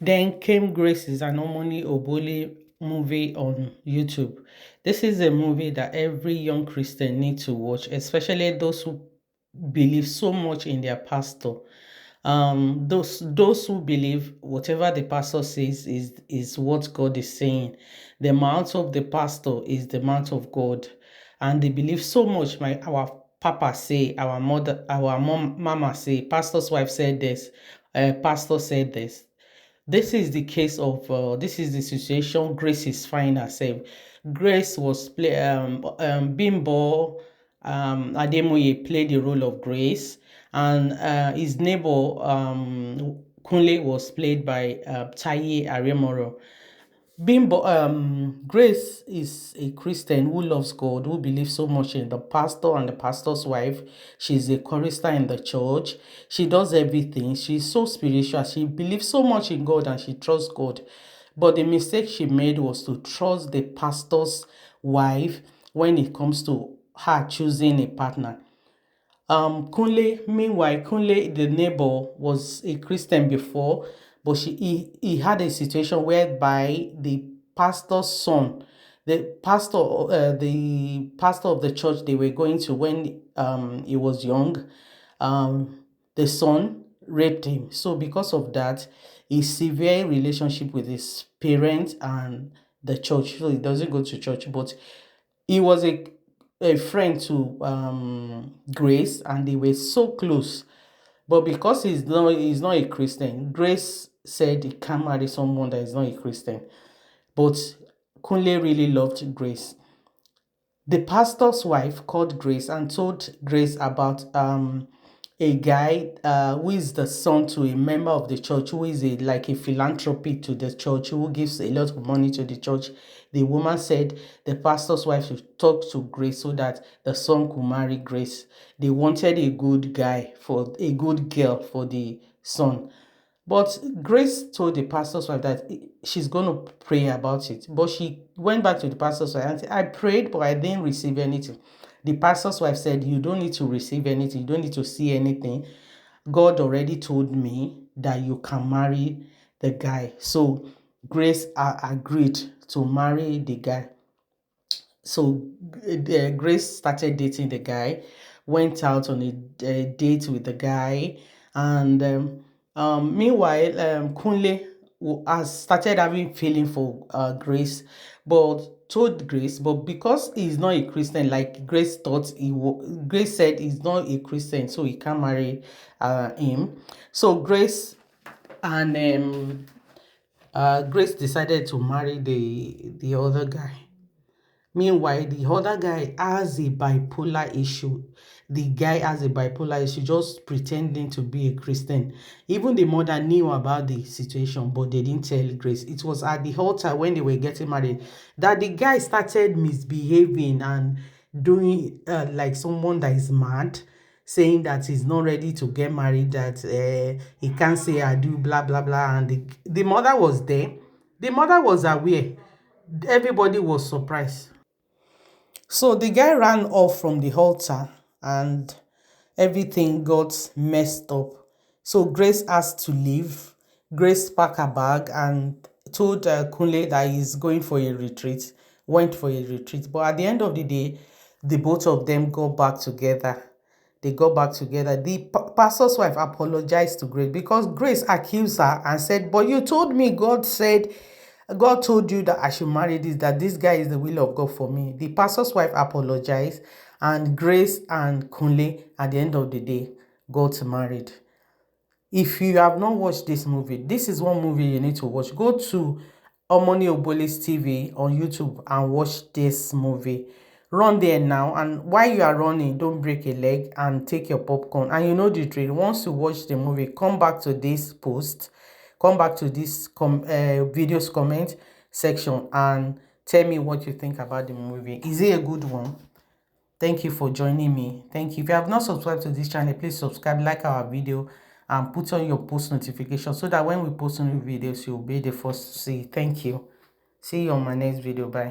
Then came Grace is an Omoni Oboli movie on YouTube. This is a movie that every young Christian needs to watch, especially those who believe so much in their pastor. Those who believe whatever the pastor says is what God is saying. The mouth of the pastor is the mouth of God, and they believe so much. Our papa say, our mother, our mama say, pastor's wife said this, pastor said this. This is the case of this is the situation Grace is finding herself. Grace was Bimbo Ademoye played the role of Grace, and his neighbor Kunle was played by Taye Arimoro. Grace is a Christian who loves God, who believes so much in the pastor and the pastor's wife. She's a chorister in the church. She does everything. She's so spiritual. She believes so much in God and she trusts God. But the mistake she made was to trust the pastor's wife when it comes to her choosing a partner. Meanwhile, Kunle, the neighbor, was a Christian before, but he had a situation whereby the pastor's son, the pastor of the church they were going to when he was young, the son raped him. So because of that, he severe relationship with his parents and the church. So he doesn't go to church, but he was a friend to Grace, and they were so close. But because he's not a Christian, Grace said he can't marry someone that is not a Christian. But Kunle really loved Grace. The pastor's wife called Grace and told Grace about a guy who is the son to a member of the church, who is like a philanthropy to the church, who gives a lot of money to the church. The woman said the pastor's wife should talk to Grace so that the son could marry Grace. They wanted a good guy for a good girl for the son. But Grace told the pastor's wife that she's going to pray about it. But she went back to the pastor's wife and said, I prayed, but I didn't receive anything. The pastor's wife said, you don't need to receive anything. You don't need to see anything. God already told me that you can marry the guy. So Grace agreed to marry the guy. So Grace started dating the guy, went out on a date with the guy, and meanwhile, Kunle has started having feeling for Grace, but told Grace, but because he's not a Christian, like Grace thought Grace said he's not a Christian, so he can't marry him. So Grace decided to marry the other guy. Meanwhile, the other guy has a bipolar issue. The guy has a bipolar issue, just pretending to be a Christian. Even the mother knew about the situation, but they didn't tell Grace. It was at the altar when they were getting married that the guy started misbehaving and doing like someone that is mad, saying that he's not ready to get married, that he can't say I do, blah, blah, blah. And the mother was there. The mother was aware. Everybody was surprised. So the guy ran off from the altar and everything got messed up. So Grace asked to leave. Grace packed her bag and told Kunle that he's going for a retreat, went for a retreat. But at the end of the day, the both of them got back together. They got back together. The pastor's wife apologized to Grace because Grace accused her and said, but you told me God told you that I should marry this, that this guy is the will of God for me. The pastor's wife apologized, and Grace and Kunle, at the end of the day, got married. If you have not watched this movie, this is one movie you need to watch. Go to Omoni Oboli's TV on YouTube and watch this movie. Run there now, and while you are running, don't break a leg and take your popcorn. And you know the drill. Once you watch the movie, come back to this post, come back to this video's comment section and tell me what you think about the movie. Is it a good one? Thank you for joining me. Thank you. If you have not subscribed to this channel, please subscribe, like our video, and put on your post notification so that when we post new videos, you'll be the first to see. Thank you. See you on my next video. Bye.